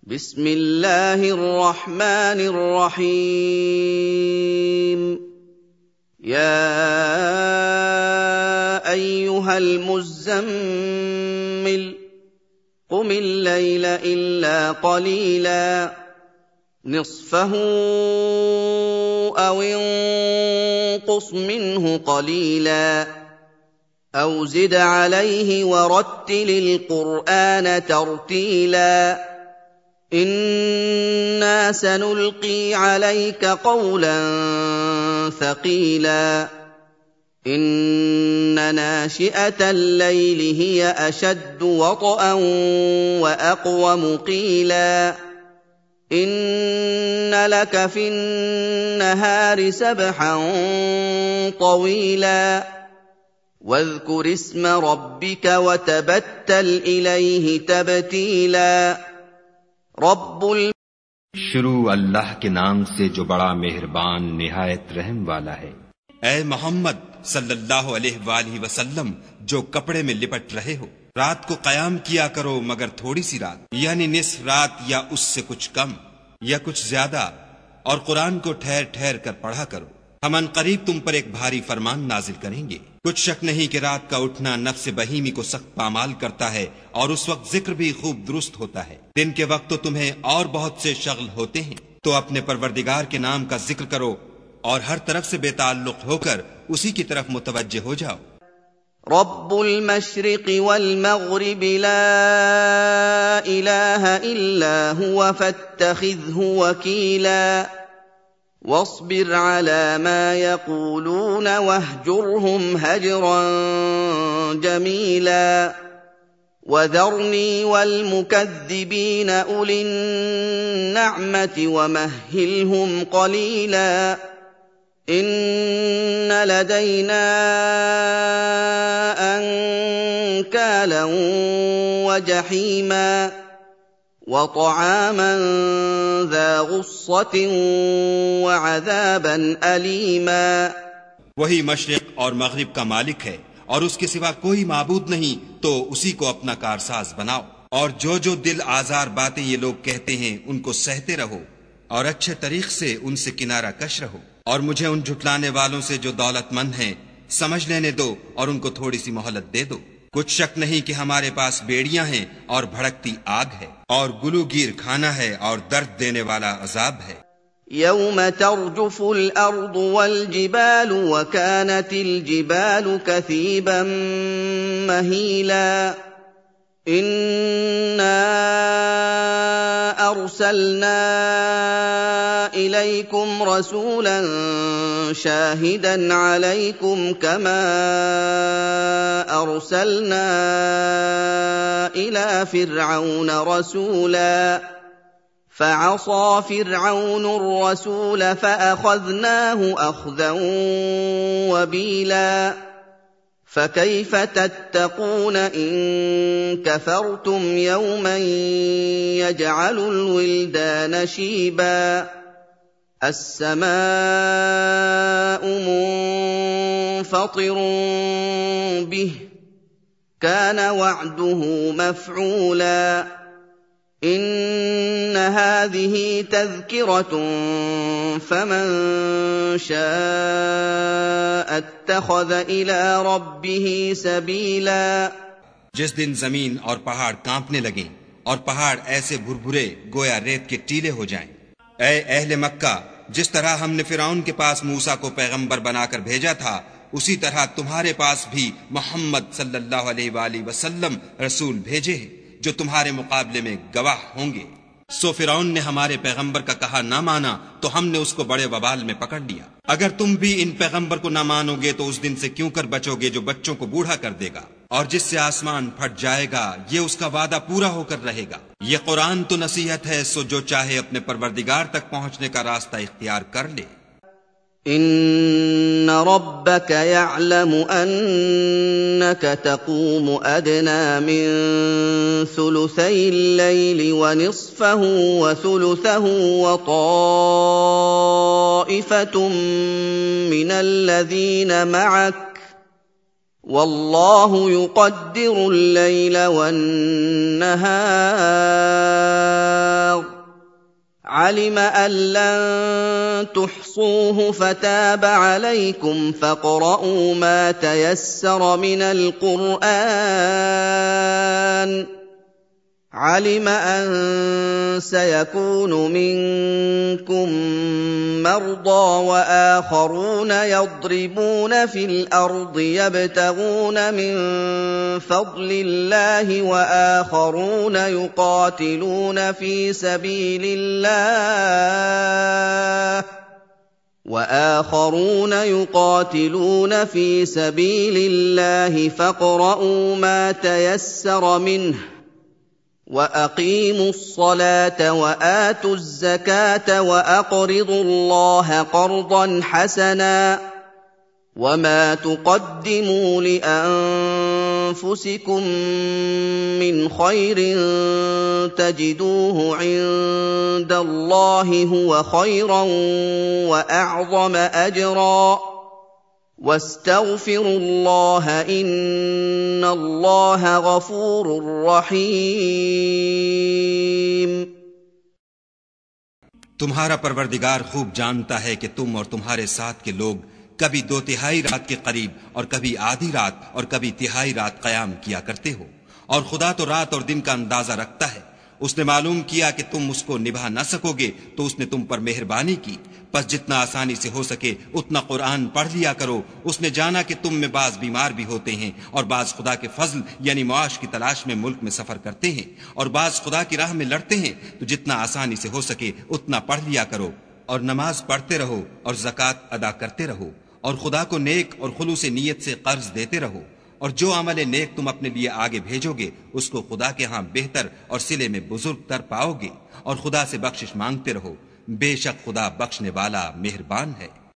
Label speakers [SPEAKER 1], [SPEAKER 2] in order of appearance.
[SPEAKER 1] بسم الله الرحمن الرحيم يا أيها المزمل قم الليل إلا قليلا نصفه أو انقص منه قليلا أو زد عليه ورتل القرآن ترتيلا إنا سنلقي عليك قولا ثقيلا إن ناشئة الليل هي أشد وطئا وأقوم قيلا إن لك في النهار سبحا طويلا واذكر اسم ربك وتبتل إليه تبتيلا
[SPEAKER 2] शुरू अल्लाह के नाम से जो बड़ा मेहरबान निहायत रहम वाला है।
[SPEAKER 3] ऐ मोहम्मद सल्लल्लाहु अलैहि वसल्लम, जो कपड़े में लिपट रहे हो, रात को कयाम किया करो मगर थोड़ी सी रात, यानी निस्फ रात या उससे कुछ कम या कुछ ज्यादा, और कुरान को ठहर ठहर कर पढ़ा करो। हम अनकरीब तुम पर एक भारी फरमान नाजिल करेंगे। कुछ शक नहीं कि रात का उठना नफ्स बहीमी को सख्त पामाल करता है और उस वक्त जिक्र भी खूब दुरुस्त होता है। दिन के वक्त तो तुम्हें और बहुत से शगल होते हैं, तो अपने परवरदिगार के नाम का जिक्र करो और हर तरफ से बेताल्लुक होकर उसी की तरफ मुतवज्जे हो जाओ।
[SPEAKER 1] रब्बुल मशरिक़ि वल मग़रिबि ला इलाहा इल्ला हुवा फत्तखिज़हु वकीला واصبر على ما يقولون واهجرهم هجرا جميلا وذرني والمكذبين أولي النعمة ومهلهم قليلا إن لدينا أنكالا وجحيما وطعاما ذا غصة وعذابا أलीमा।
[SPEAKER 3] वही मशरिक और मगरिब का मालिक है और उसके सिवा कोई माबूद नहीं, तो उसी को अपना कारसाज बनाओ। और जो जो दिल आजार बातें ये लोग कहते हैं उनको सहते रहो और अच्छे तरीक से उनसे किनारा कश रहो। और मुझे उन झुटलाने वालों से जो दौलतमंद हैं समझ लेने दो और उनको थोड़ी सी मोहलत दे दो। कुछ शक नहीं कि हमारे पास बेड़ियां हैं और भड़कती आग है और गुलूगीर खाना है और दर्द देने वाला अजाब है।
[SPEAKER 1] यौम तर्जुफुल अर्दु वल जिबालु वकानतिल जिबालु कसीबन महीला इन्ना अर्सलना इलैकुम रसूलन शाहिदन अलैकुम कमा अर्सलना इला फिरऔन रसूला फअसा फिरऔन الرसूल फअखذनाहु अखذन वबीला فكيف تتقون إن كفرتم يوما يجعل الولدان شيبا السماء منفطر به كان وعده مفعولا إن هذه تذكرة فمن شاء اتخذ إلى ربه سبيلا।
[SPEAKER 3] जिस दिन जमीन और पहाड़ कांपने लगें और पहाड़ ऐसे भुरभुरे गोया रेत के टीले हो जाएं। ऐ अहले मक्का, जिस तरह हमने फिरौन के पास मूसा को पैगंबर बनाकर भेजा था, उसी तरह तुम्हारे पास भी मोहम्मद सल्लल्लाहु अलैहि वसल्लम रसूल भेजे हैं जो तुम्हारे मुकाबले में गवाह होंगे। सो फिरौन ने हमारे पैगंबर का कहा ना माना तो हमने उसको बड़े वबाल में पकड़ लिया। अगर तुम भी इन पैगंबर को ना मानोगे तो उस दिन से क्यों कर बचोगे जो बच्चों को बूढ़ा कर देगा और जिससे आसमान फट जाएगा, ये उसका वादा पूरा होकर रहेगा। ये कुरान तो नसीहत है, सो जो चाहे अपने परवरदिगार तक पहुंचने का रास्ता इख्तियार कर ले।
[SPEAKER 1] إن ربك يعلم أنك تقوم أدنى من ثلثي الليل ونصفه وثلثه وطائفة من الذين معك والله يقدر الليل والنهار عَلِمَ أَن لَّن تُحْصُوهُ فَتَابَ عَلَيْكُمْ فَاقْرَءُوا مَا تَيَسَّرَ مِنَ الْقُرْآنِ ۚ عَلِمَ أَن سَيَكُونُ مِنكُم مَّرْضَىٰ وَآخَرُونَ يَضْرِبُونَ فِي الْأَرْضِ يَبْتَغُونَ مِن فَضْلِ اللَّهِ وَآخَرُونَ يُقَاتِلُونَ فِي سَبِيلِ اللَّهِ فَاقْرَءُوا مَا تَيَسَّرَ مِنْهُ ۚ وَأَقِيمُوا الصَّلَاةَ وَآتُوا الزَّكَاةَ وَأَقْرِضُوا اللَّهَ قَرْضًا حَسَنًا ۚ وَمَا تُقَدِّمُوا لِأَنفُسِكُم مِّنْ خَيْرٍ تَجِدُوهُ عِندَ اللَّهِ هُوَ خَيْرًا وَأَعْظَمَ أَجْرًا ۚ وَاسْتَغْفِرُوا اللَّهَ ۖ إِنَّ اللَّهَ غَفُورٌ رَّحِيمٌ।
[SPEAKER 3] तुम्हारा परवरदिगार खूब जानता है कि तुम और तुम्हारे साथ के लोग कभी 2/3 रात के करीब और कभी आधी रात और कभी तिहाई रात कयाम किया करते हो, और खुदा तो रात और दिन का अंदाजा रखता है। उसने मालूम किया कि तुम उसको निभा न सकोगे तो उसने तुम पर मेहरबानी की, बस जितना आसानी से हो सके उतना कुरान पढ़ लिया करो। उसने जाना कि तुम में बाज बीमार भी होते हैं और बाज खुदा के फजल यानी मुआश की तलाश में मुल्क में सफर करते हैं और बाज खुदा की राह में लड़ते हैं, तो जितना आसानी से हो सके उतना पढ़ लिया करो और नमाज पढ़ते रहो और ज़कात अदा करते रहो और खुदा को नेक और खुलूस नीयत से कर्ज देते रहो, और जो अमल नेक तुम अपने लिए आगे भेजोगे उसको खुदा के यहाँ बेहतर और सिले में बुजुर्ग तर पाओगे, और खुदा से बख्शिश मांगते रहो, बेशक खुदा बख्शने वाला मेहरबान है।